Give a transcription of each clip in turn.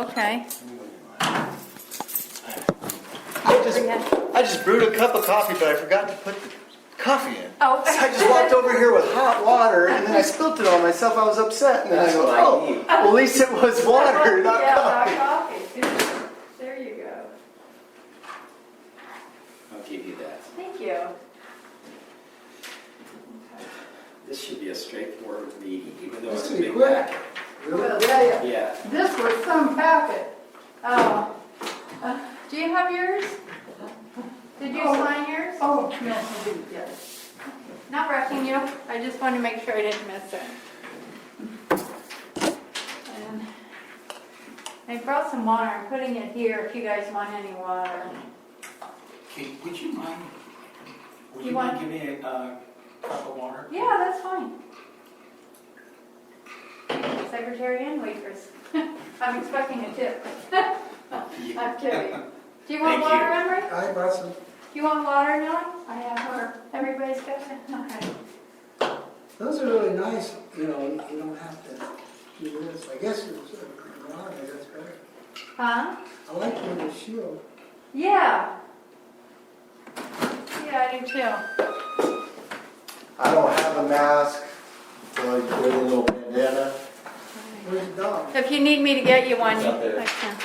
okay. I just brewed a cup of coffee, but I forgot to put the coffee in. Oh. So I just walked over here with hot water, and then I spilt it on myself. I was upset, and then I go, oh, well, at least it was water, not Yeah, coffee. not coffee. There you go. I'll give you that. Thank you. This should be a straightforward meeting, even though This it's a will be big quick. packet. Really? Yeah. Yeah. This was some packet. Oh. Do you have yours? Did you sign yours? Oh, no, I didn't get it. Not rushing you. I just wanted to make sure I didn't miss it. And I brought some water. I'm putting it here if you guys want any water. Okay, would you mind? Would You you want- mind giving me a cup of water? Yeah, that's fine. Secretary and waitress. I'm expecting a tip. I'm kidding. Do you want Thank water, you. Emery? I brought some. Do you want water, Nellie? I have water. Everybody's got it? Okay. Those are really nice, you know, you don't have to do this. I guess it's water, that's better. Huh? I like when the shield. Yeah. Yeah, I do too. I don't have a mask, so I wear a little bandana. Where's the dog? If you need me to get you one, It's up there. I can.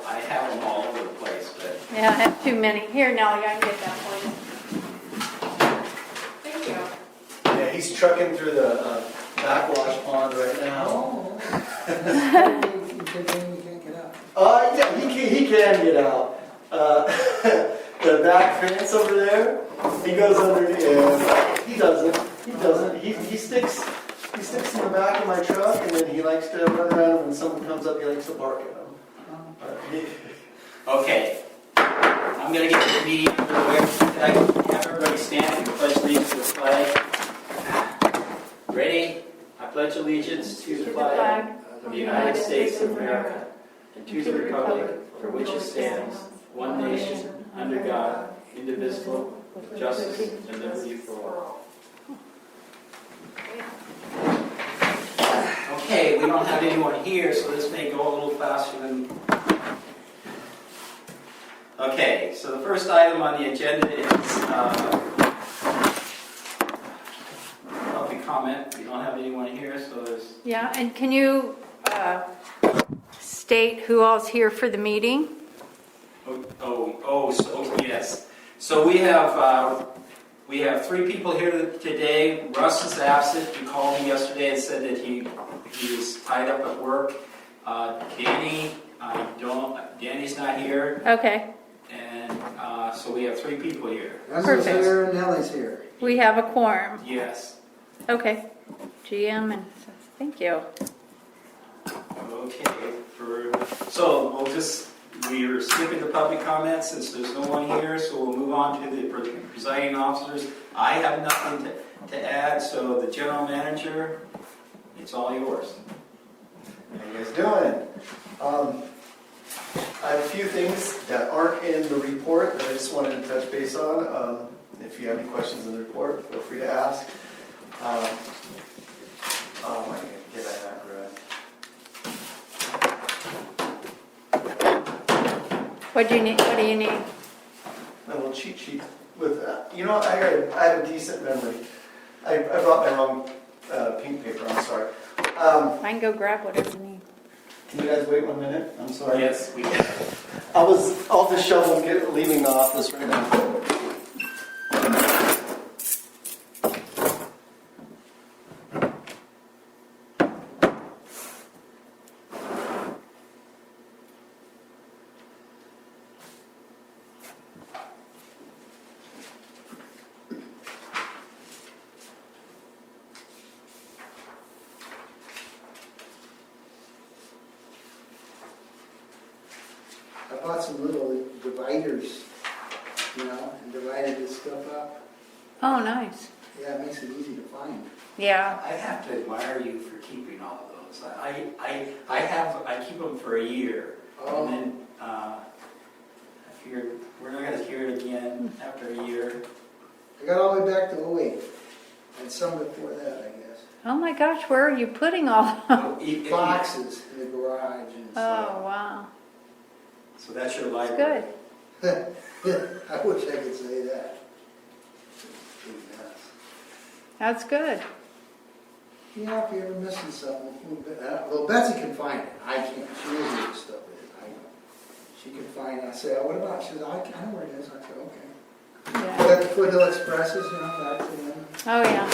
I have them all over the place, but Yeah, I have too many. Here, Nellie, I can get that for you. Thank you. Yeah, he's trucking through the backwash pond right now. Oh. You can't get out. Yeah, he can get out. The back fence over there, he goes underneath. He doesn't. He sticks in the back of my truck, and then he likes to run around. When someone comes up, he likes to bark at them. okay. I'm going to get the meeting underway. Can I have everybody stand and pledge allegiance to the flag? Ready? I pledge allegiance to the flag of the United States of America and to the republic for which it stands, one nation, under God, indivisible, with justice and liberty for all. Okay, we don't have anyone here, so this may go a little faster than... Okay, so the first item on the agenda is public comment. We don't have anyone here, so there's... Yeah, and can you state who all's here for the meeting? So yes. So we have 3 people here today. Russ is absent. He called me yesterday and said that he was tied up at work. Danny's not here, Okay, and so we have 3 people here. Russell's Perfect. here and Nellie's here. we have a quorum. Yes. Okay, GM and, thank you. Okay. So we're skipping the public comments since there's no one here, so we'll move on to the presiding officers. I have nothing to add, so the general manager, it's all yours. How you guys doing? I have a few things that aren't in the report that I just wanted to touch base on. If you have any questions in the report, feel free to ask. I can get that right. What do you need? What do you need? My little cheat sheet with, I have a decent memory. I brought my wrong pink paper, I'm sorry. I can go grab whatever you need. Can you guys wait 1 minute? I'm sorry. Yes, we can. I'll just shovel leaving the office right now. I bought some little dividers, you know, and divided this stuff up. Oh, nice. Yeah, it makes it easy to find. Yeah. I have to admire you for keeping all of those. I keep them for a year, Oh. and then I figured we're not going to hear it again after a year. I got all the way back to 08, and some before that, I guess. Oh my gosh, where are you putting all? Boxes in the garage and Oh, wow. So that's your That's library. good. I wish I could say that. That's good. Yeah, if you're ever missing something, well, Betsy can find it. I can't. She knows where the stuff is. I know. She can find it. I say, oh, what about it? She says, I know where it is. I said, okay. Yeah. Like the Foothill Expresses, you know, that's the one. Oh, yeah.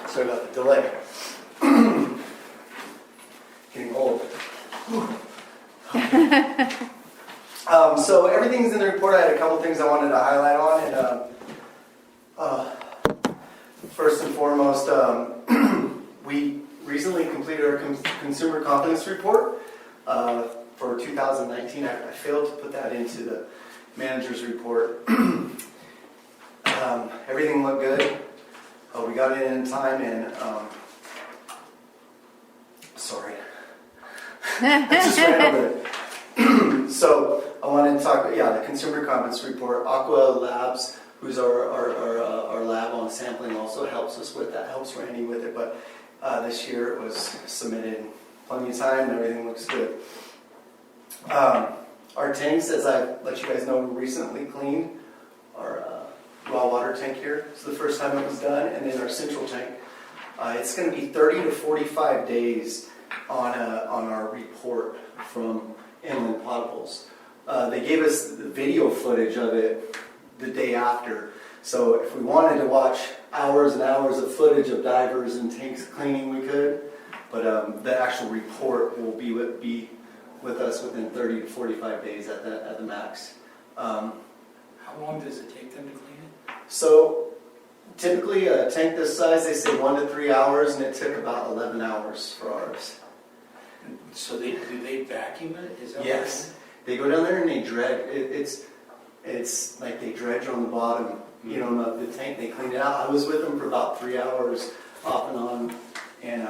Sorry about the delay. Getting old. So everything's in the report. I had a couple things I wanted to highlight on, and first and foremost, we recently completed our consumer confidence report for 2019. I failed to put that into the manager's report. Everything looked good. We got it in time, and sorry, I just ran over it. So I wanted to talk about, the consumer confidence report. Aqua Labs, who's our lab on sampling, also helps us with that, helps Randy with it. But this year it was submitted in plenty of time, and everything looks good. Our tanks, as I let you guys know, we recently cleaned our raw water tank here. It's the first time it was done, and then our central tank. It's going to be 30 to 45 days on our report from inland potables. They gave us the video footage of it the day after. So if we wanted to watch hours and hours of footage of divers and tanks cleaning, we could. But the actual report will be with us within 30 to 45 days at the max. How long does it take them to clean it? So typically a tank this size, they say 1 to 3 hours, and it took about 11 hours for ours. So do they vacuum it? Is that Yes. They go down there and they dredge. It's like they dredge on the bottom, of the tank. They clean it out. I was with them for about 3 hours off and on, and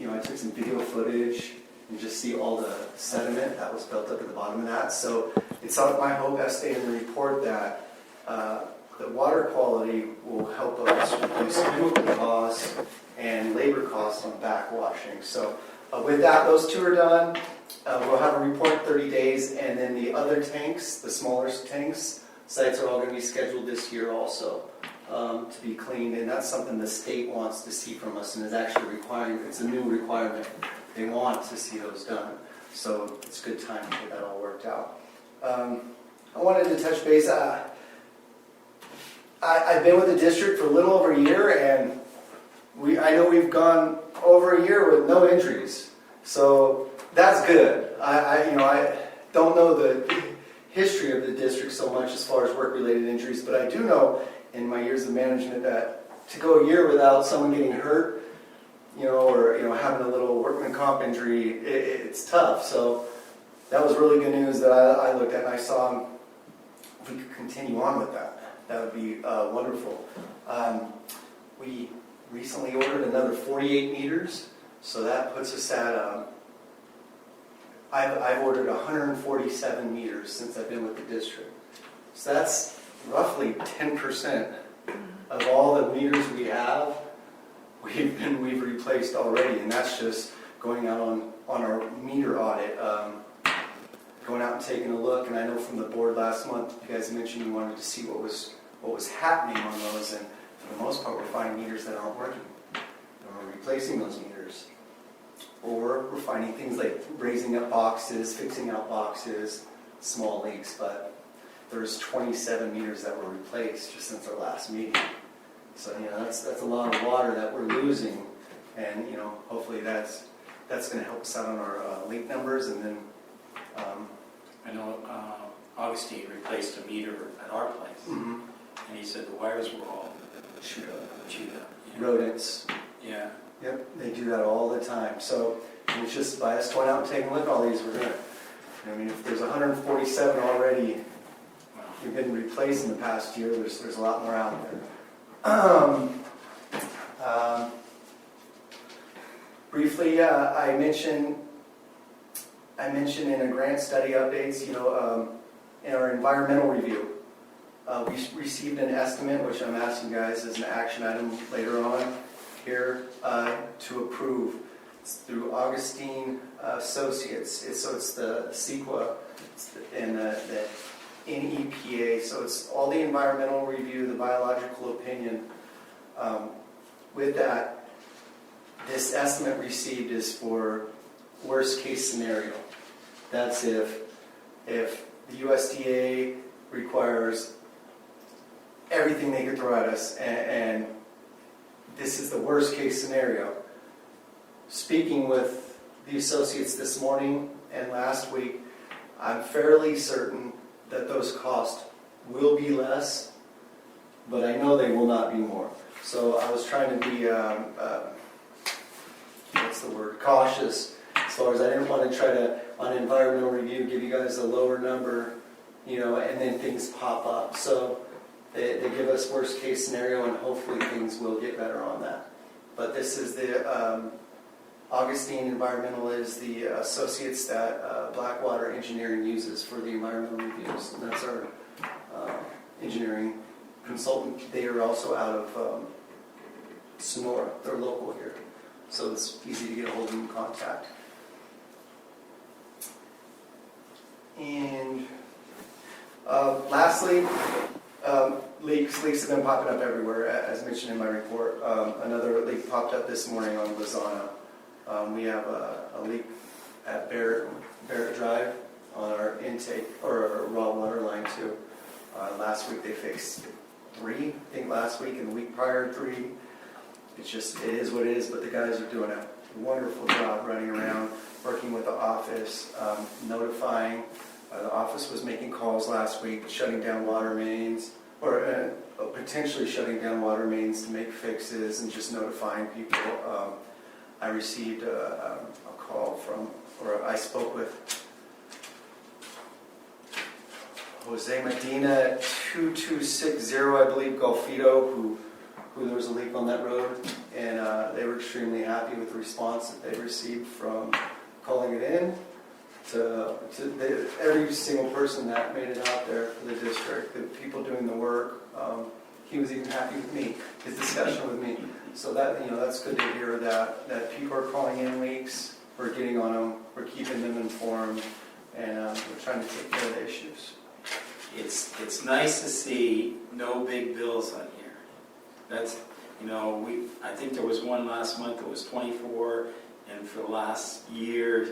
I took some video footage and just see all the sediment that was built up at the bottom of that. So it's my hope, as stated in the report, that the water quality will help us reduce chemical costs and labor costs on backwashing. So with that, those two are done. We'll have a report in 30 days, and then the other tanks, the smaller tanks, sites are all going to be scheduled this year also to be cleaned, and that's something the state wants to see from us, and is actually requiring. It's a new requirement. They want to see those done, so it's a good time to get that all worked out. I wanted to touch base. I've been with the district for a little over a year, and I know we've gone over a year with no injuries, so that's good. I don't know the history of the district so much as far as work-related injuries, but I do know in my years of management that to go a year without someone getting hurt, or having a little workman comp injury, it's tough. So that was really good news that I looked at, and I saw if we could continue on with that. That would be wonderful. We recently ordered another 48 meters, so that puts us at, I've ordered 147 meters since I've been with the district. So that's roughly 10% of all the meters we have, we've replaced already, and that's just going out on our meter audit, going out and taking a look. And I know from the board last month, you guys mentioned you wanted to see what was happening on those, and for the most part, we're finding meters that aren't working. And we're replacing those meters. Or we're finding things like raising up boxes, fixing out boxes, small leaks, but there's 27 meters that were replaced just since our last meeting. So, that's a lot of water that we're losing, and, hopefully that's going to help us out on our leak numbers, and then... I know Augustine replaced a meter at our place, and he said the wires were all chewed up. Rodents. Yeah. Yep, they do that all the time. So it's just by us going out and taking a look at all these, we're going to, if there's 147 already, we've been replaced in the past year, there's a lot more out there. Briefly, I mentioned in a grant study updates, in our environmental review, we received an estimate, which I'm asking guys as an action item later on, here to approve. It's through Augustine Associates. It's the CEQA and the NEPA. So it's all the environmental review, the biological opinion. With that, this estimate received is for worst case scenario. That's if the USDA requires everything they could throw at us, and this is the worst case scenario. Speaking with the associates this morning and last week, I'm fairly certain that those costs will be less, but I know they will not be more. So I was trying to be, what's the word, cautious, as far as I didn't want to try to, on environmental review, give you guys a lower number, and then things pop up. So they give us worst case scenario, and hopefully things will get better on that. But this is the, Augustine Environmental is the associates that Blackwater Engineering uses for the environmental reviews, and that's our engineering consultant. They are also out of Sonora. They're local here, so it's easy to get a hold of them and contact. And lastly, leaks have been popping up everywhere, as mentioned in my report. Another leak popped up this morning on Lizana. We have a leak at Barrett Drive on our intake, or our raw water line too. Last week they fixed 3, I think last week, and the week prior 3. It is what it is, but the guys are doing a wonderful job running around, working with the office, notifying. The office was making calls last week, shutting down water mains, or potentially shutting down water mains to make fixes, and just notifying people. I received a call from, or I spoke with Jose Medina at 2260, I believe, Golfito, who there was a leak on that road, and they were extremely happy with the response that they received from calling it in to every single person that made it out there for the district, the people doing the work. He was even happy with me, his discussion with me. So that, that's good to hear that people are calling in leaks, we're getting on them, we're keeping them informed, and we're trying to take care of the issues. It's nice to see no big bills on here. That's, I think there was one last month that was 24, and for the last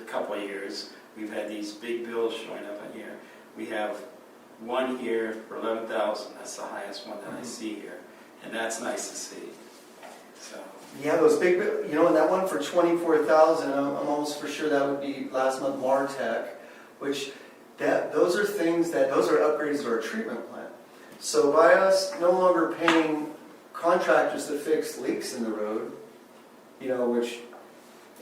couple of years, we've had these big bills showing up on here. We have one here for 11,000. That's the highest one that I see here, and that's nice to see. So. Yeah, those big, and that one for 24,000, I'm almost for sure that would be last month Martech, which those are upgrades to our treatment plant. So by us no longer paying contractors to fix leaks in the road, which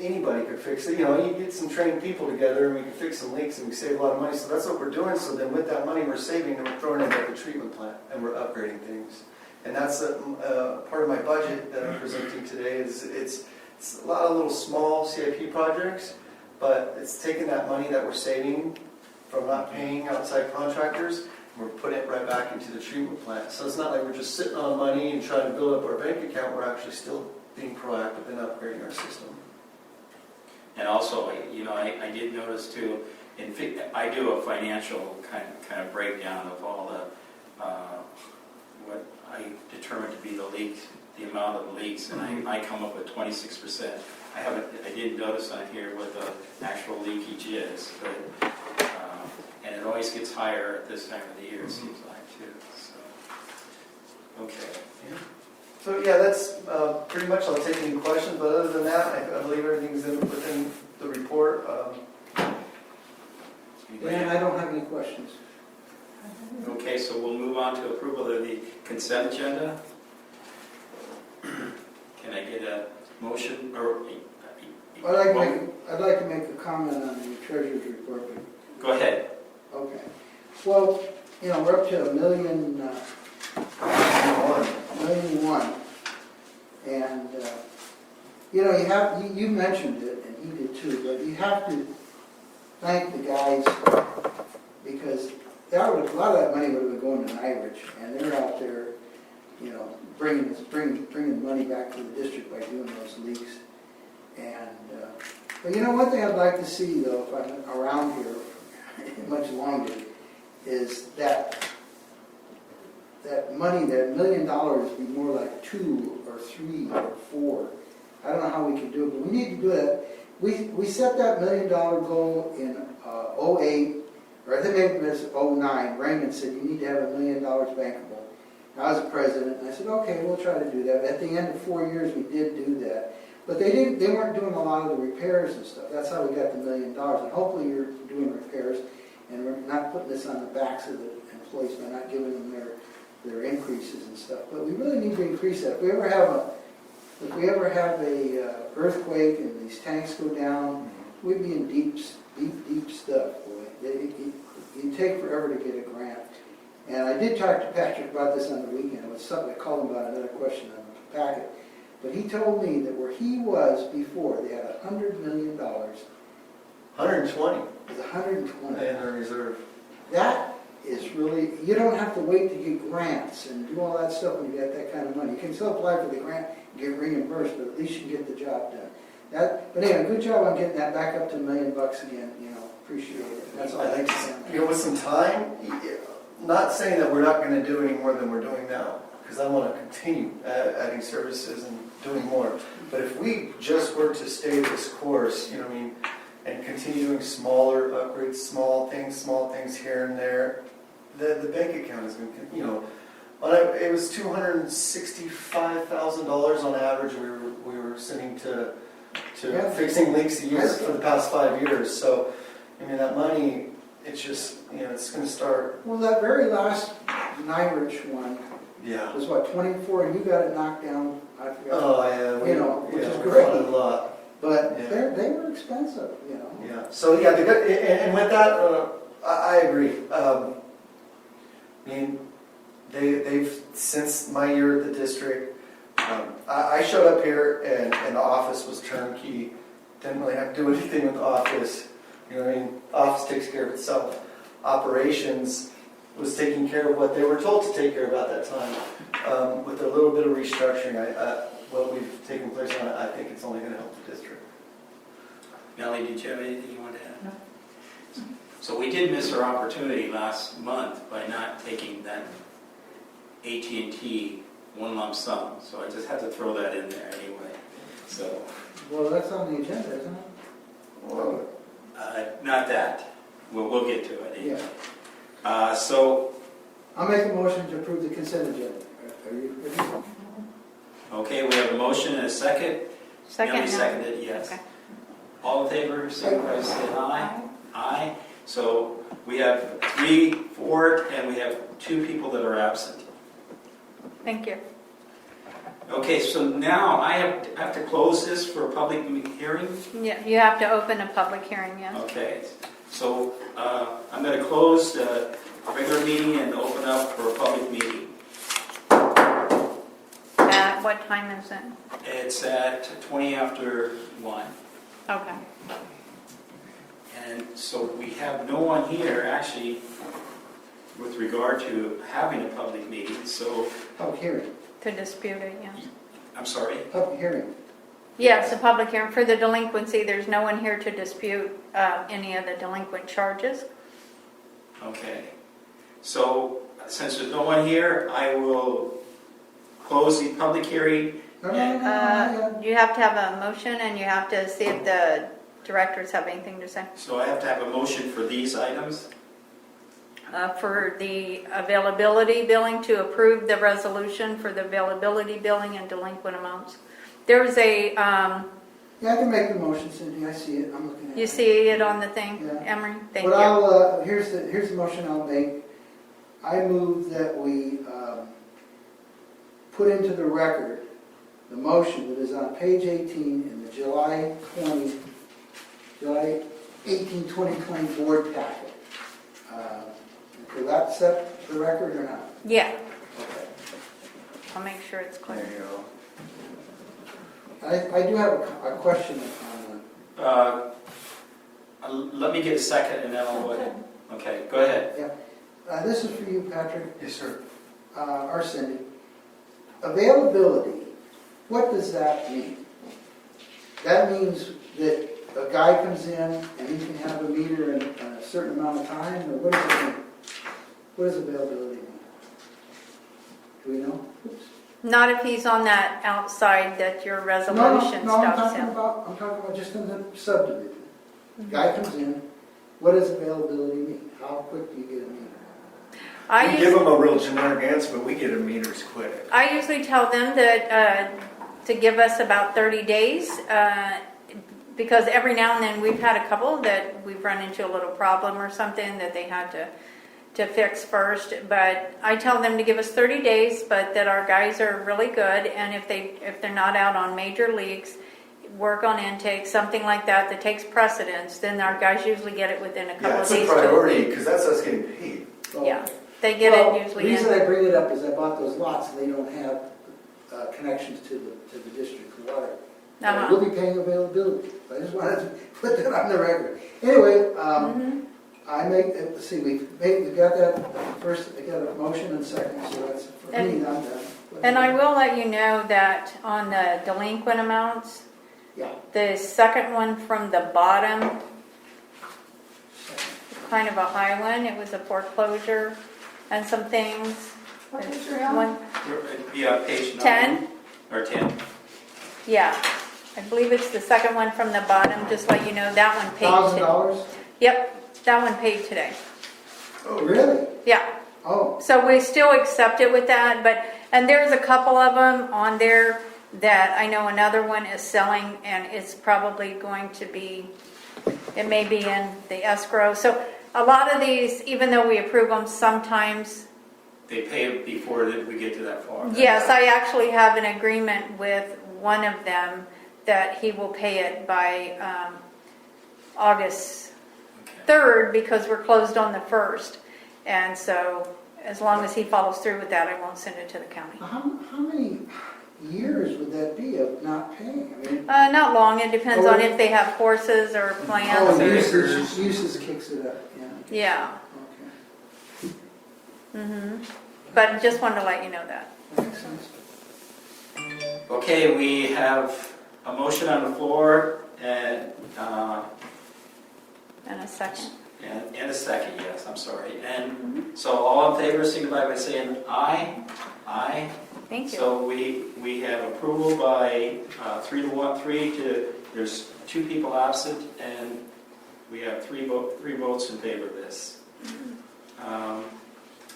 anybody could fix it. You get some trained people together and we can fix some leaks and we save a lot of money. So that's what we're doing. So then with that money we're saving, and we're throwing it at the treatment plant and we're upgrading things. And that's part of my budget that I'm presenting today. It's a lot of little small CIP projects, but it's taking that money that we're saving from not paying outside contractors, and we're putting it right back into the treatment plant. So it's not like we're just sitting on money and trying to build up our bank account. We're actually still being proactive in upgrading our system. And also, I did notice too, I do a financial kind of breakdown of all the, what I determine to be the leaks, the amount of leaks, and I come up with 26%. I didn't notice on here what the actual leakage is, but, and it always gets higher at this time of the year, it seems like too, so, okay. Yeah. So yeah, that's pretty much. I'll take any questions, but other than that, I believe everything's within the report. And I don't have any questions. Okay, so we'll move on to approval of the consent agenda. Can I get a motion, or? I'd like to make a comment on the treasurer's report. Go ahead. Okay. Well, we're up to $1.1 million. And, you mentioned it, and he did too, but you have to thank the guys, because a lot of that money would have been going to Irish, and they're out there, you know, bringing money back to the district by doing those leaks. And, but you know, one thing I'd like to see though, if I'm around here much longer, is that money, that $1 million, be more like 2 or 3 or 4. I don't know how we can do it, but we need to do that. We set that $1 million goal in 08, or I think maybe it was 09. Raymond said, you need to have $1 million bankable. I was the president, and I said, okay, we'll try to do that. At the end of 4 years, we did do that. But they weren't doing a lot of the repairs and stuff. That's how we got the $1 million. And hopefully you're doing repairs, and we're not putting this on the backs of the employees by not giving them their increases and stuff. But we really need to increase that. If we ever have a earthquake and these tanks go down, we'd be in deep stuff, boy. It'd take forever to get a grant. And I did talk to Patrick about this on the weekend. It was something I called him about another question on the packet. But he told me that where he was before, they had $100 million. 120 It was 120. in the reserve. That is really, you don't have to wait to get grants and do all that stuff when you get that kind of money. You can still apply for the grant and get reimbursed, but at least you can get the job done. But anyway, good job on getting that back up to $1 million again. You know, appreciate it. That's all I think. You know, with some time, not saying that we're not going to do any more than we're doing now, because I want to continue adding services and doing more. But if we just were to stay this course, you know, I mean, and continue doing smaller upgrades, small things here and there, the bank account is going to, you know, it was $265,000 on average we were sending to fixing leaks a year for the past 5 years. So, I mean, that money, it's just, you know, it's going to start. Well, that very last Nyrich one was what, 24, and you got it knocked down, I forgot. Oh, yeah. You know, which is we great. funded a lot. But they were expensive, you know. Yeah. So, yeah, and with that, I agree. I mean, they've, since my year at the district, I showed up here and the office was turnkey. Didn't really have to do anything with the office. You know what I mean? Office takes care of itself. Operations was taking care of what they were told to take care of at that time. With a little bit of restructuring, what we've taken place on it, I think it's only going to help the district. Melanie, did you have anything you wanted to add? No. So we did miss our opportunity last month by not taking that AT&T one lump sum. So I just had to throw that in there anyway. So. Well, that's on the agenda, isn't it? Well, not that. We'll get to it anyway. Yeah. So. I'll make a motion to approve the consent agenda. Are you ready? Okay, we have a motion and a second. Second. Melanie seconded, yes. Okay. All in favor, signify by saying aye. Aye. So we have 3 for it, and we have 2 people that are absent. Thank you. Okay, so now I have to close this for a public hearing. Yeah, you have to open a public hearing, yes. Okay, so I'm going to close the regular meeting and open up for a public meeting. At what time is it? It's at 20 after 1. Okay. And so we have no one here actually with regard to having a public meeting, so, Public hearing. To dispute it, yeah. I'm sorry. Public hearing. Yes, a public hearing for the delinquency. There's no one here to dispute any of the delinquent charges. Okay. So since there's no one here, I will close the public hearing. No. You have to have a motion, and you have to see if the directors have anything to say. So I have to have a motion for these items. For the availability billing, to approve the resolution for the availability billing and delinquent amounts. There's a, Yeah, I can make the motion, Cindy. I see it. I'm looking at it. you see it on the thing, Yeah. Emery? Thank But you. here's the motion I'll make. I move that we put into the record the motion that is on page 18 in the July 18, 2020 board packet. Will that set the record or not? Yeah, Okay. I'll make sure it's there clear. you go. I do have a question on Let me get a second and then I'll go ahead. Okay, go ahead. this is for you, Patrick, Yes, sir. or Cindy. availability, what does that mean? That means that a guy comes in and he can have a meter in a certain amount of time, or what does it mean? What does availability mean? Do we know? Oops. Not if he's on that outside that your resolution No, I'm stops talking him. about just in the subdivision. Guy comes in, what does availability mean? How quick do you get a meter? I We use- give them a real generic answer, but we get a meters quick. I usually tell them that to give us about 30 days because every now and then we've had a couple that we've run into a little problem or something that they had to fix first. But I tell them to give us 30 days, but that our guys are really good, and if they're not out on major leaks, work on intake, something like that that takes precedence, then our guys usually get it within a couple Yeah, of it's days a to a priority, week. because that's us getting paid. Oh, Yeah, they get well, it usually the reason in. I bring it up is I bought those lots and they don't have connections to the district water. Uh-huh. We'll be paying availability. I just wanted to put that on the record. Anyway, I make, let's see, we got that first, I got a motion and second, so that's, for me, And- I'm done. And I will let you know that on the delinquent amounts, Yeah. the second one from the bottom, kind of a high one, it was a foreclosure and some things. What is your own? One, Yeah, page 9. 10? Or 10. Yeah, I believe it's the second one from the bottom, just let you know, that one paid. $1,000? Yep, that one paid today. Oh, really? Yeah, Oh, so we still accept it with that, and there's a couple of them on there that I know another one is selling, and it's probably going to be, it may be in the escrow. So a lot of these, even though we approve them, sometimes, They pay it before we get to that far. yes, I actually have an agreement with one of them that he will pay it by August Okay. 3rd because we're closed on the 1st. And so as long as he follows through with that, I won't send it to the county. how many years would that be of not paying? I mean, Not long, it depends on if they have horses or plants. oh, Or, uses kicks it up, yeah. yeah, Okay, but just wanted to let you know that. that makes sense. Okay, we have a motion on the floor And a second. and a second, yes, I'm sorry. And so all in favor, signify by saying aye. Aye. Thank you. So we have approval by 3 to, there's 2 people absent, and we have 3 votes in favor of this.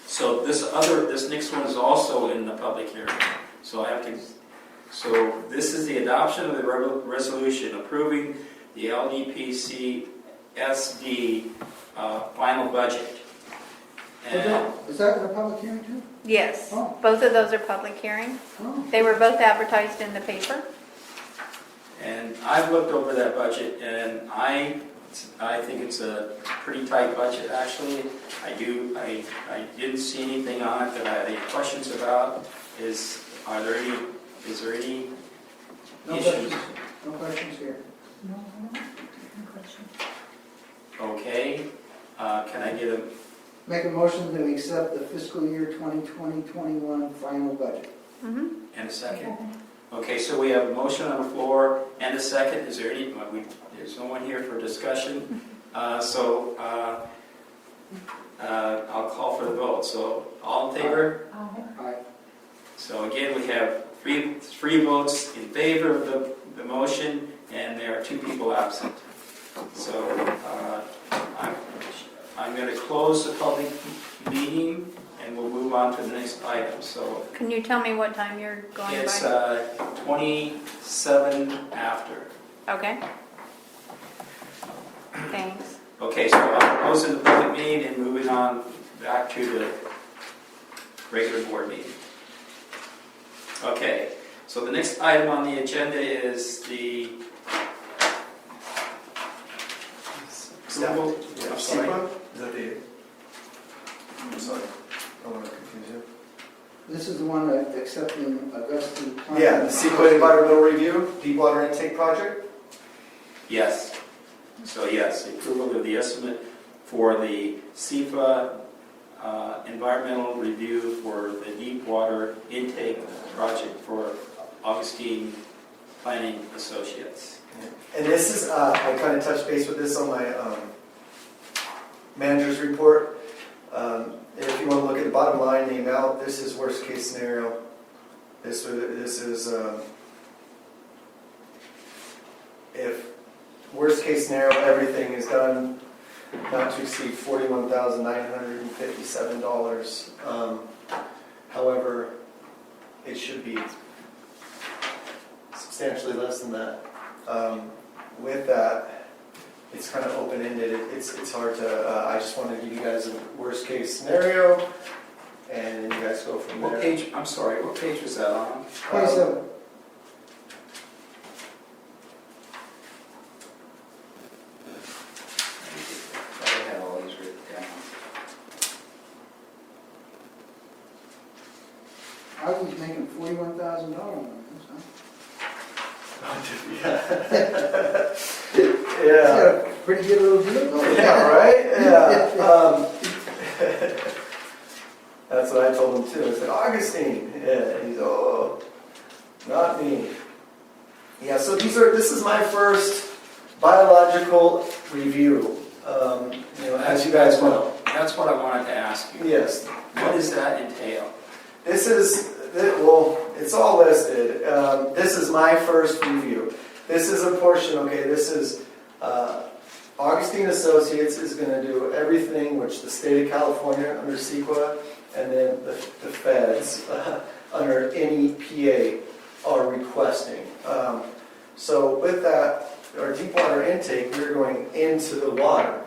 So this next one is also in the public hearing. So this is the adoption of the resolution approving the LDPCSD final budget. And Is that in a public hearing too? Yes, Oh. both of those are public hearings. Oh, They were both advertised in the paper. And I've looked over that budget, and I think it's a pretty tight budget, actually. I didn't see anything on it that I had any questions about. Is there any no issues? questions, no questions here. No, no question. Okay, can I get a, Make a motion that we accept the fiscal year 2020-21 final budget. Mhm. and a second? Okay, so we have a motion on the floor and a second. Is there any, there's no one here for discussion. So I'll call for the vote. So all in favor? Aye. So again, we have three votes in favor of the motion, and there are 2 people absent. So I'm going to close the public meeting, and we'll move on to the next item. So Can you tell me what time you're going it's by? 27 after. Okay. Thanks. Okay, so I'm closing the public meeting and moving on back to the regular board meeting. Okay, so the next item on the agenda is the approval. Yeah, I'm sorry. SEPA? Is that the? I'm sorry, I don't want to confuse you. This is the one that accepting Augustine. Pond. Yeah, the SEPA Environmental Review, Deep Water Intake Project. Yes. So yes, the approval of the estimate for the SEPA environmental review for the deep water intake project for Augustine Planning Associates. And this is, I kind of touched base with this on my manager's report. If you want to look at the bottom line, the amount, this is worst case scenario. This is, if worst case scenario, everything is done, not to exceed $41,957. However, it should be substantially less than that. With that, it's kind of open-ended. It's hard to, I just wanted to give you guys a worst case scenario, and then you guys go from there. What page, I'm sorry, what page was that on? 27. I have all these written down. I was making $41,000 on this, huh? Yeah. That's Yeah. a pretty good little deal, though. Yeah, right? Yeah. That's what I told him too. I said, Augustine. Yeah. And he's, oh, not me. Yeah, so this is my first biological review. As you guys know. That's what I wanted to ask you. Yes. What does that entail? This is, well, it's all listed. This is my first review. This is a portion, okay, this is, Augustine Associates is going to do everything which the state of California under CEQA and then the feds under NEPA are requesting. So with that, our deep water intake, we're going into the water.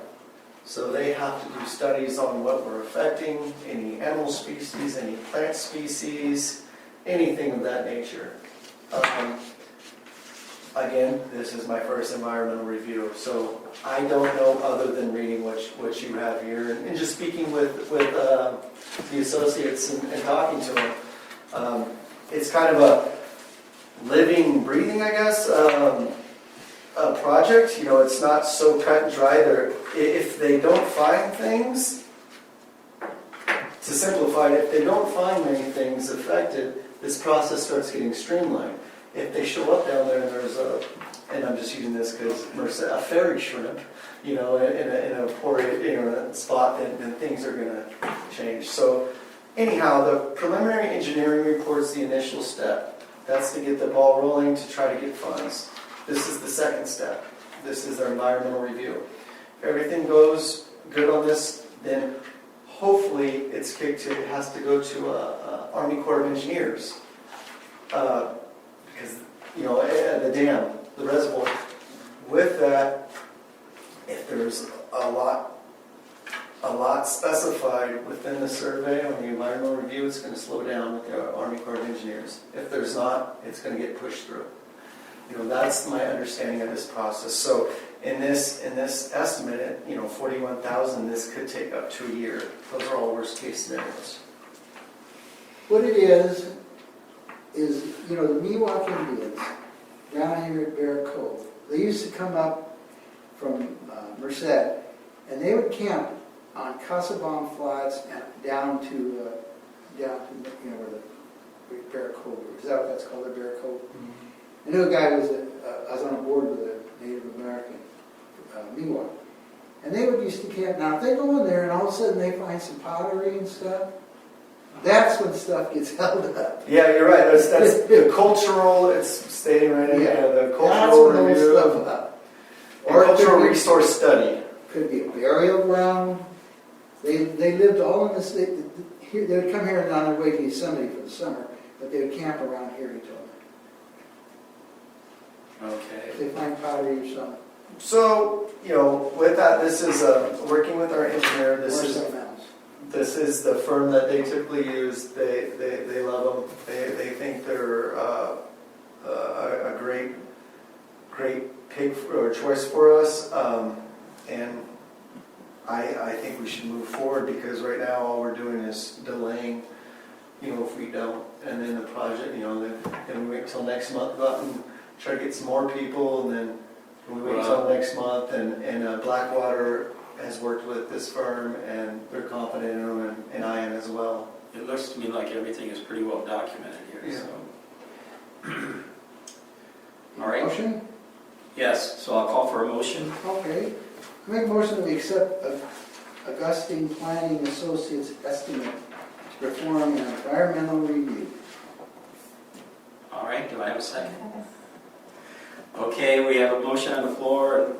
So they have to do studies on what we're affecting, any animal species, any plant species, anything of that nature. Again, this is my first environmental review, so I don't know other than reading what you have here and just speaking with the associates and talking to them. It's kind of a living, breathing, I guess, a project. You know, it's not so cut and dry. If they don't find things, to simplify it, if they don't find many things affected, this process starts getting streamlined. If they show up down there and there's and I'm just using this because a fairy shrimp, in a poor spot, then things are going to change. So anyhow, the preliminary engineering report's the initial step. That's to get the ball rolling to try to get funds. This is the second step. This is our environmental review. If everything goes good on this, then hopefully it has to go to Army Corps of Engineers. Because, the dam, the reservoir. With that, if there's a lot specified within the survey on the environmental review, it's going to slow down with the Army Corps of Engineers. If there's not, it's going to get pushed through. That's my understanding of this process. So in this estimate, 41,000, this could take up to a year. Those are all worst case scenarios. What it is, the Miwok Indians down here at Bear Cove, they used to come up from Merced, and they would camp on Casabon Flats and down to where the Bear Cove is. Is that what that's called, the Bear Cove? Mm-hmm. I knew a guy I was on a board with a Native American, Miwok, and they would used to camp. Now, if they go in there and all of a sudden they find some pottery and stuff, that's when stuff gets held up. Yeah, you're right. That's the cultural. It's stating right in there. The That's cultural when holds review, stuff up. or cultural resource study. Could be a burial ground. They lived all in this. They would come here on their way to Yosemite for the summer, but they would camp around here. He told me. Okay. If they find pottery or something, So, with that, this is working with our engineer. or something else. This is the firm that they typically use. They love them. They think they're a great pick or choice for us. And I think we should move forward because right now all we're doing is delaying. If we don't, and then the project, then we wait till next month, go out and try to get some more people, and then We wait until next month, and Blackwater has worked with this firm, and they're confident in them, and I am as well. It looks to me like everything is pretty well documented here, Yeah. so. All right. Motion? Yes, so I'll call for a motion. Okay. Make a motion that we accept Augustine Planning Associates estimate to perform an environmental review. All right, do I have a second? Okay, we have a motion on the floor,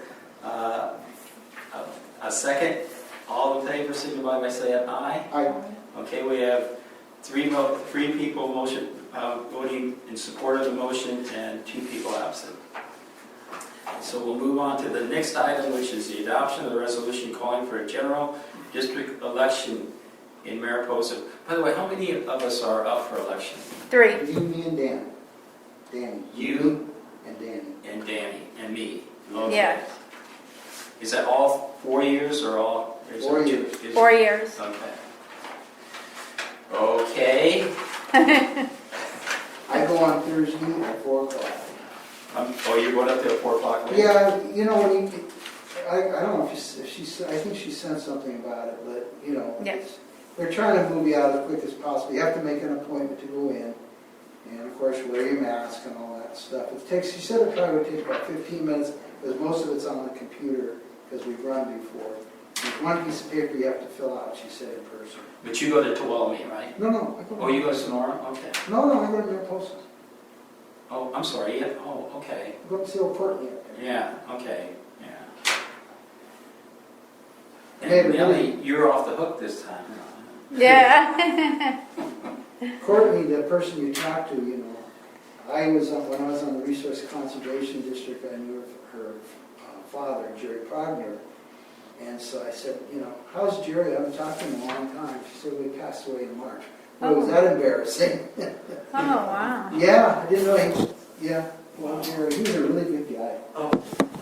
a second. All in favor, signify by saying aye. Aye. Okay, we have three people voting in support of the motion and 2 people absent. So we'll move on to the next item, which is the adoption of the resolution calling for a general district election in Mariposa. By the way, how many of us are up for election? 3. You, me, and Dan. Danny. You And Danny. and Danny and me. Okay. Yeah, Is that all 4 years or all? is 4 it- years. is- 4 years. Okay. I go on Thursday at 4 o'clock. Oh, you're going up there at 4 o'clock? later? Yeah, you know, when you, I don't know if she, I think she sent something about it, but, you know, Yes. they're trying to move you out as quick as possible. You have to make an appointment to go in. And of course, wear your mask and all that stuff. It takes, she said it probably would take about 15 minutes, because most of it's on the computer, because we've run before. There's one piece of paper you have to fill out, she said, in person. But you go to Tuolumne, right? No, I go Oh, you go to Sonora? Okay. No, I go to Mariposa. Oh, I'm sorry. Yeah. Oh, okay. I go to see old Portland up there. Yeah, okay, yeah. Maybe. And Nellie, you're off the hook this time. Yeah. Courtney, the person you talked to, you know, when I was on the Resource Conservation District, I knew her father, Jerry Progner. And so I said, you know, how's Jerry? I haven't talked to him in a long time. She said, we passed away in March. Oh, was that embarrassing? Oh, wow. Yeah, I didn't know he, yeah, well, Jerry, he was a really good guy. Oh,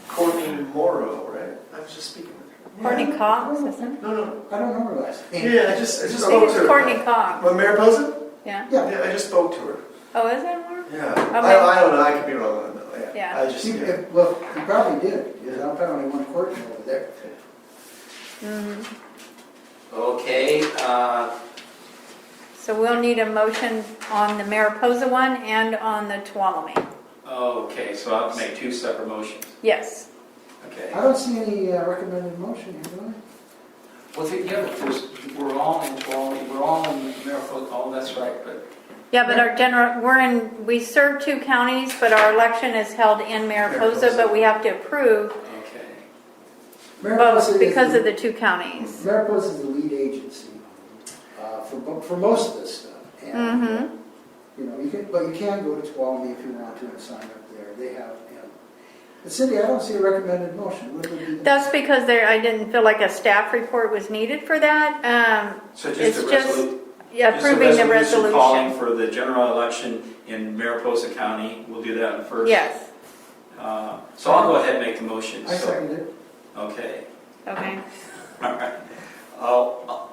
Courtney Morrow, right? I was just speaking with her. Courtney Cox, isn't it? No. I don't know her last name. Yeah, I just I spoke think to it's her. Courtney Cox. Well, Mariposa? Yeah. Yeah, Yeah, I just spoke to her. Oh, is it more? Yeah. Okay. I don't know, I could be wrong on that. Yeah. I just, he, yeah. well, he probably did, because I'm probably only one Courtney over there. Mm-hmm. Okay, So we'll need a motion on the Mariposa one and on the Tuolumne. okay, so I'll make 2 separate motions. Yes. Okay. I don't see any recommended motion here, do I? Well, we're all in Tuolumne, we're all in Mariposa, oh, that's right, but, Yeah, but we serve 2 counties, but our election is held in Mariposa, but we have to approve okay. Mariposa both is because of the 2 counties. Mariposa is the lead agency for most of this stuff. And, Mm-hmm. you know, you can go to Tuolumne if you want to and sign up there. They have, you know. But Cindy, I don't see a recommended motion. What would be the- That's because I didn't feel like a staff report was needed for that. So It's just a just resolution. approving the Calling resolution. for the general election in Mariposa County, we'll do that in first. Yes. So I'll go ahead and make the motion. I second it. Okay, Okay. all right.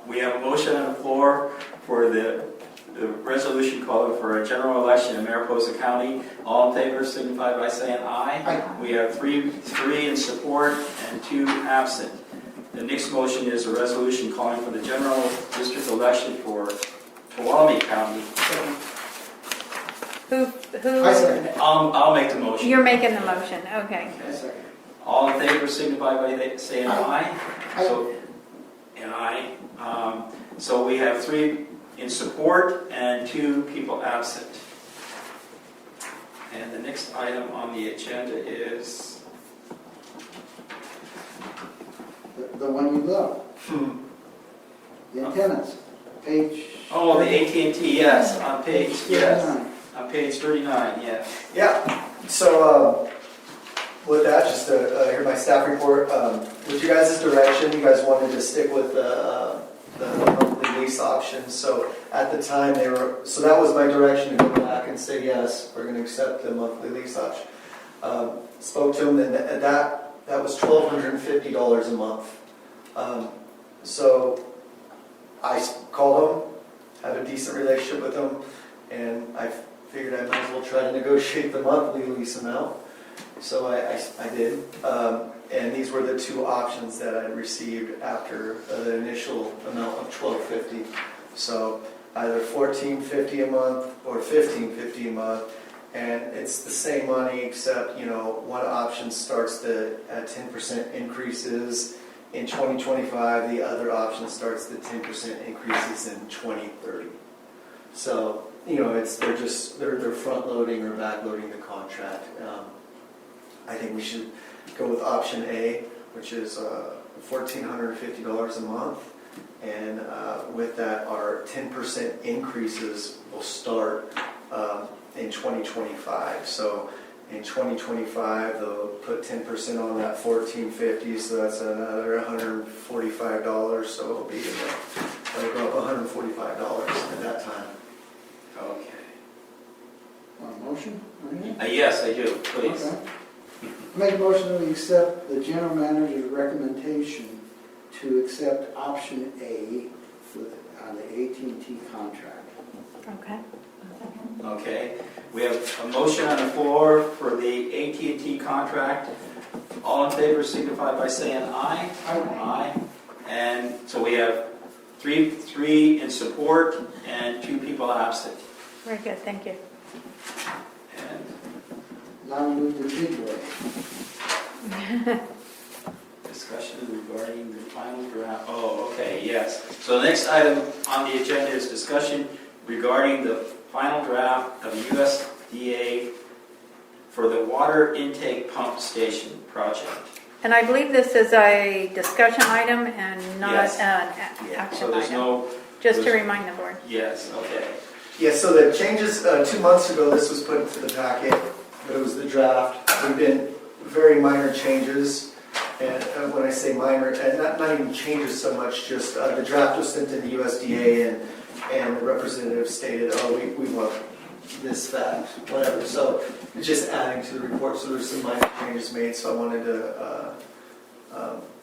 We have a motion on the floor for the resolution calling for a general election in Mariposa County. All in favor signify by saying aye. Aye. We have three in support and 2 absent. The next motion is a resolution calling for the general district election for Tuolumne County. I second it. I'll make the motion. You're making the motion, okay. I second it. All in favor signify by saying aye. Aye. So, and aye. So we have 3 in support and 2 people absent. And the next item on the agenda is, The one you love. The antennas. Page. oh, the AT&T, yes, on page, yes, 39. on page 39, yes. Yeah, so with that, just to hear my staff report, with you guys' direction, you guys wanted to stick with the monthly lease option. So at the time so that was my direction to go back and say, yes, we're going to accept the monthly lease option. Spoke to them, and that was $1,250 a month. So I called them, have a decent relationship with them, and I figured I might as well try to negotiate the monthly lease amount. So I did. And these were the two options that I received after the initial amount of $1,250. So either $1,450 a month or $1,550 a month. And it's the same money except, one option starts at 10% increases in 2025. The other option starts the 10% increases in 2030. So, they're front loading or back loading the contract. I think we should go with option A, which is $1,450 a month. And with that, our 10% increases will start in 2025 So in 2025, they'll put 10% on that $1,450, so that's another $145. So it'll be it'll go up $145 at that time. Okay. Want a motion? Randy? Yes, I do, please. Okay. Make a motion that we accept the general manager's recommendation to accept option A on the AT&T contract. Okay. Okay, we have a motion on the floor for the AT&T contract. All in favor signify by saying aye. Aye. And so we have three in support and 2 people absent. Very good, thank you. And Now we move to bid way. discussion regarding the final draft. Oh, okay, yes. So the next item on the agenda is discussion regarding the final draft of USDA for the water intake pump station project. And I believe this is a discussion item and not Yes. an So action there's item. no, Just to remind the board. yes, okay. Yeah, so the changes, 2 months ago, this was put into the packet, but it was the draft. There've been very minor changes, and when I say minor, and not even changes so much, just the draft was sent to the USDA, and the representative stated, we want this, that, whatever. So it's just adding to the report, so there's some minor changes made, so I wanted to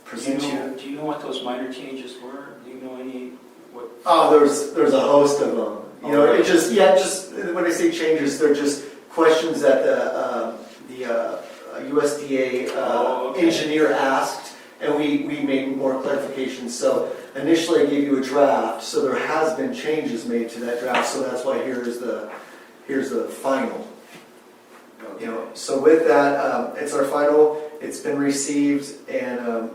present you. Do you know what those minor changes were? Do you know any, what? Oh, there's a host of them. It just when I say changes, they're just questions that the USDA Okay. engineer asked, and we made more clarifications. So initially I gave you a draft, so there has been changes made to that draft, so that's why here's the final. So with that, it's our final. It's been received, and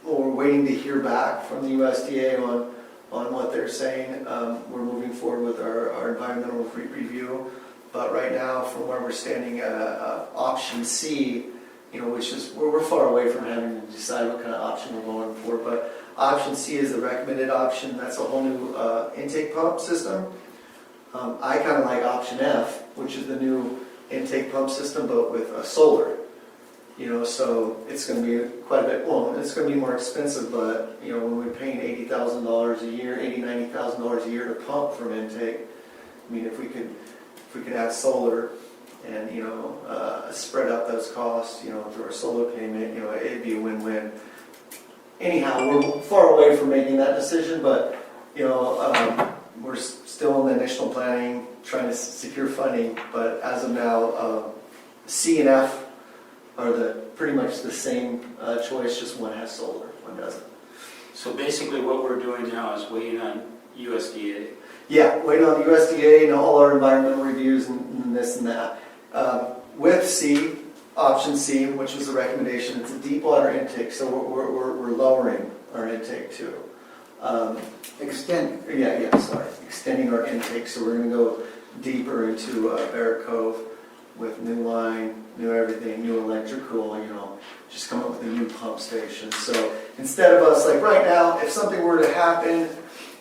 we're waiting to hear back from the USDA on what they're saying. We're moving forward with our environmental review, but right now, from where we're standing, option C, which is we're far away from having to decide what kind of option we're going for, but option C is the recommended option. That's a whole new intake pump system. I kind of like option F, which is the new intake pump system, but with solar. So it's going to be quite a bit. Well, it's going to be more expensive, but when we're paying $80,000 a year, $90,000 a year to pump from intake, I mean, if we could add solar and spread out those costs, through our solar payment, it'd be a win-win. Anyhow, we're far away from making that decision, but we're still in the initial planning, trying to secure funding. But as of now, C and F are pretty much the same choice, just one has solar, one doesn't. So basically what we're doing now is waiting on USDA. Yeah, waiting on the USDA and all our environmental reviews and this and that. With C, option C, which was the recommendation, it's a deep water intake, so we're lowering our intake too. Extending. Extending our intake, so we're going to go deeper into Barrett Cove with new line, new everything, new electrical, just come up with a new pump station. So instead of us, like right now, if something were to happen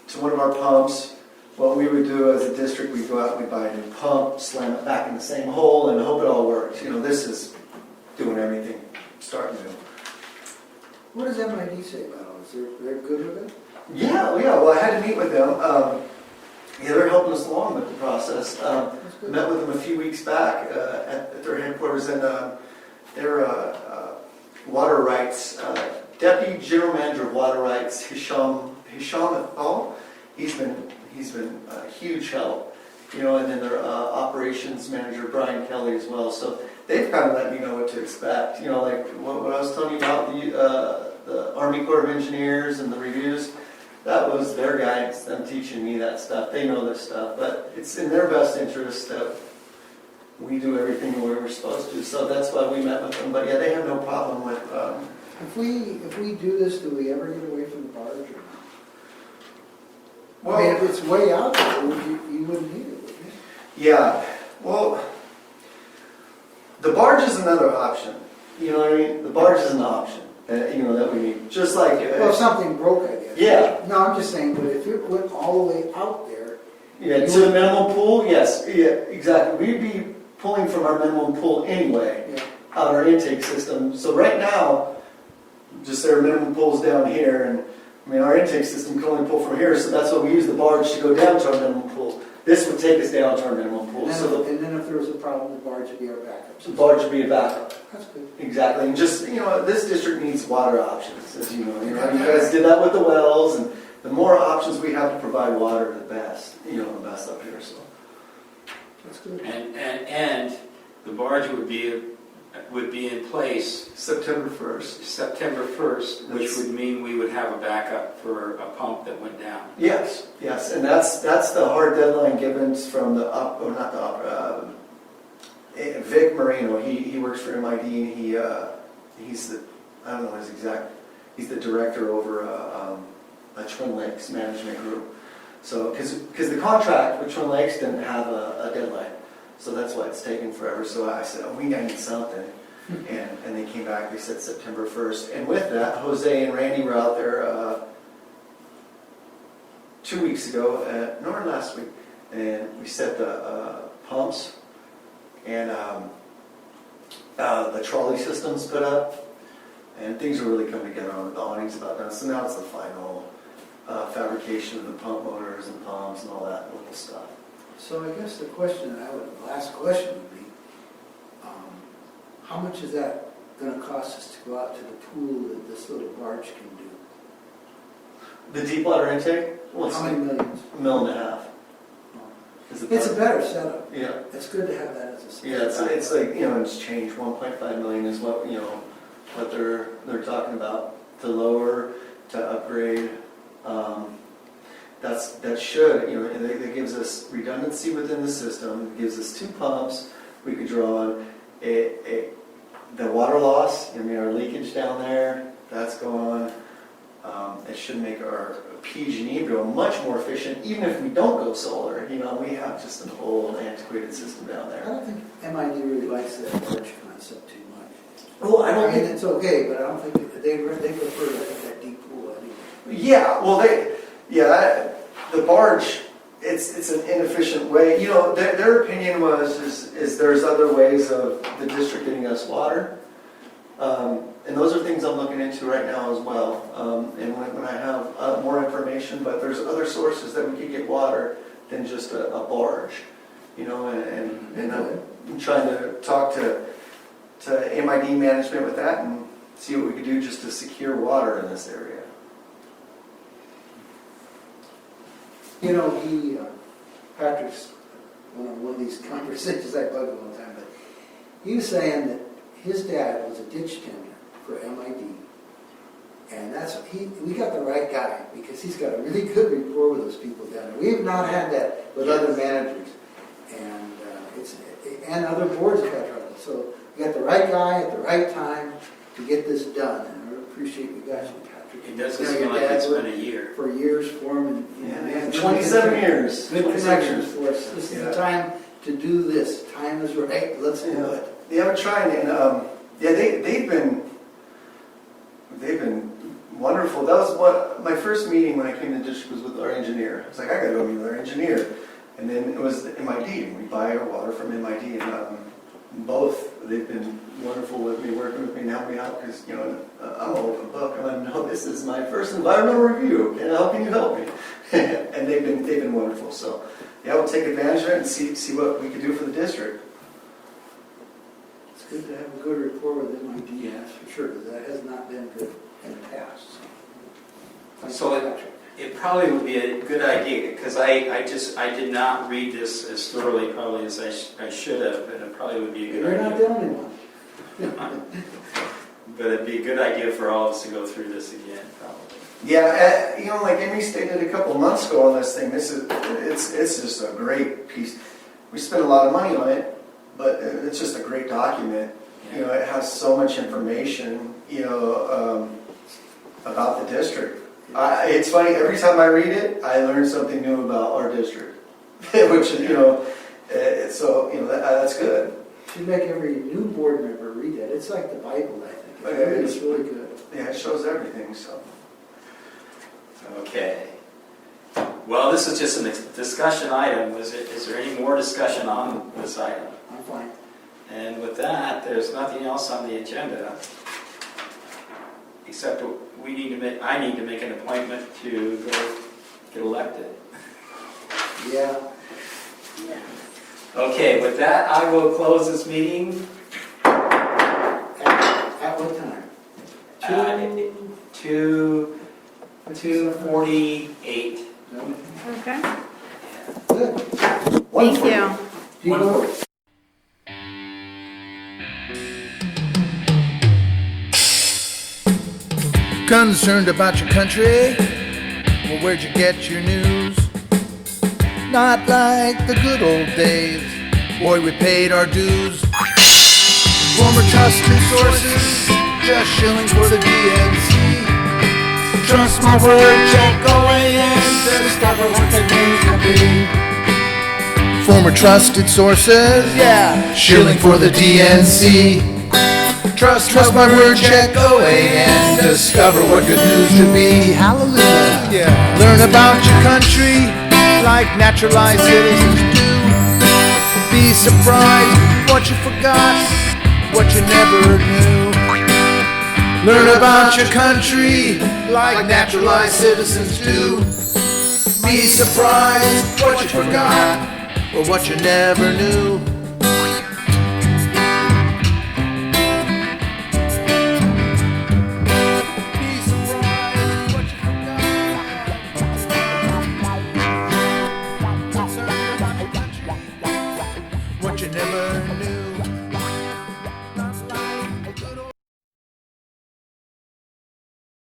to one of our pumps, what we would do as a district, we'd go out and we'd buy a new pump, slam it back in the same hole, and hope it all works. This is doing everything, starting new. What does MID say about all this? They're good with it? Yeah, well, I had to meet with them. They're helping us along with the process. That's good. Met with them a few weeks back at their headquarters, and their water rights deputy general manager of water rights, Hisham Al, he's been a huge help. And then their operations manager Brian Kelly as well. So they've kind of let me know what to expect. You know, like what I was telling you about the Army Corps of Engineers and the reviews. That was their guidance, them teaching me that stuff. They know this stuff, but it's in their best interest that we do everything the way we're supposed to. So that's why we met with them. But yeah, they have no problem with. If we do this, do we ever get away from the barge? Or? I mean, if it's way out there, you wouldn't need it, would you? Yeah, well, the barge is another option. You know what I mean? The barge is an option. You know that we need. Just like Well, if something broke, I guess. Yeah. No, I'm just saying, but if it went all the way out there. Yeah, to the minimum pool, yes, yeah, exactly. We'd be pulling from our minimum pool anyway, Yeah. out our intake system. So right now, just say our minimum pool's down here, and I mean, our intake system can only pull from here, so that's why we use the barge to go down to our minimum pool. This would take us down to our minimum pool, And then if there was a problem, the barge would be our backup. the barge would be a backup. That's good. Exactly, and just, you know, this district needs water options, as you know. You guys did that with the wells, and the more options we have to provide water, the best, you know, the best up here, so. That's good. And the barge would be in place September 1st. September 1st, which would mean we would have a backup for a pump that went down. Yes, and that's the hard deadline given from Vic Moreno. He works for MID, and he's the, I don't know his exact, he's the director over a Twin Lakes management group. So, because the contract with Twin Lakes didn't have a deadline, so that's why it's taken forever. So I said, oh, we need something. And they came back, they said September 1st. And with that, Jose and Randy were out there 2 weeks ago, nor last week, and we set the pumps and the trolley systems put up, and things are really coming together on the awnings about done. So now it's the final fabrication of the pump motors and pumps and all that local stuff. So I guess the last question would be, how much is that going to cost us to go out to the pool that this little barge can do? The deep water intake? Well, How many millions? $1.5 million. It's a better setup. Yeah. It's good to have that as a setup. Yeah, it's like, you know, it's changed. 1.5 million is what, you know, what they're talking about to lower, to upgrade. That should, you know, that gives us redundancy within the system. It gives us 2 pumps we could draw on. The water loss, I mean, our leakage down there, that's gone. It should make our PG&E bill much more efficient, even if we don't go solar. You know, we have just an old, antiquated system down I there. don't think MID really likes that barge concept too much. Well, I don't mean, think. it's okay, but I don't think they prefer that deep pool anyway. Yeah, well, the barge, it's an inefficient way. You know, their opinion is there's other ways of the district getting us water. And those are things I'm looking into right now as well. And when I have more information, but there's other sources that we could get water than just a barge. You know, and I'm trying to talk to MID management with that and see what we could do just to secure water in this area. You know, Patrick's one of these conversations I bug him all the time, but he was saying that his dad was a ditch tender for MID, and we got the right guy because he's got a really good rapport with those people down there. We have not had that with other managers, and other boards have had trouble. So we got the right guy at the right time to get this done, and I really appreciate you guys, Patrick. It doesn't You know, seem your like dad it's worked been a year. for years for him, and Yeah, 27 years. Good 27 connections years. for us. This is the time to do this. Time is right. Let's do it. Yeah, we're trying, and they've been wonderful. That was what my first meeting when I came to the district was with our engineer. I was like, I gotta go meet with our engineer, and then it was the MID, and we buy our water from MID, and they've been wonderful with me, working with me, and helping me out because I'm an open book. I'm like, no, this is my first environmental review, and how can you help me? And they've been wonderful. So yeah, we'll take advantage of it and see what we can do for the district. It's good to have a good rapport with MID, that's for sure, because that has not been good in the past. Thank So you, Patrick. It probably would be a good idea, because I did not read this as thoroughly probably as I should have, and it probably would be a good You're not idea. the only one. But it'd be a good idea for all of us to go through this again, probably. Yeah, you know, like Amy stated a couple months ago on this thing, it's just a great piece. We spent a lot of money on it, but it's just a great document. You know, it has so much information, you know, about the district. It's funny, every time I read it, I learn something new about our district, which is, you know, so, you know, that's good. Should make every new board member read that. It's like the Bible, I think. Okay. It's really good. Yeah, it shows everything, so. Okay. Well, this is just a discussion item. Is there any more discussion on this item? I'm fine. And with that, there's nothing else on the agenda, except I need to make an appointment to go get elected. Yeah. Okay, with that, I will close this meeting. At what time? 2:48. Okay, Good. thank you. Do you go? Concerned about your country? Well, where'd you get your news? Not like the good old days. Boy, we paid our dues. Former trusted sources, just shilling for the DNC. Trust my word, check OAN to discover what the news will be. Former trusted sources, yeah, shilling for the DNC. Trust my word, check OAN, discover what good news to be. Hallelujah. Yeah. Learn about your country like naturalized citizens do. Be surprised what you forgot, what you never knew. Learn about your country like naturalized citizens do. Be surprised what you forgot or what you never knew. What you never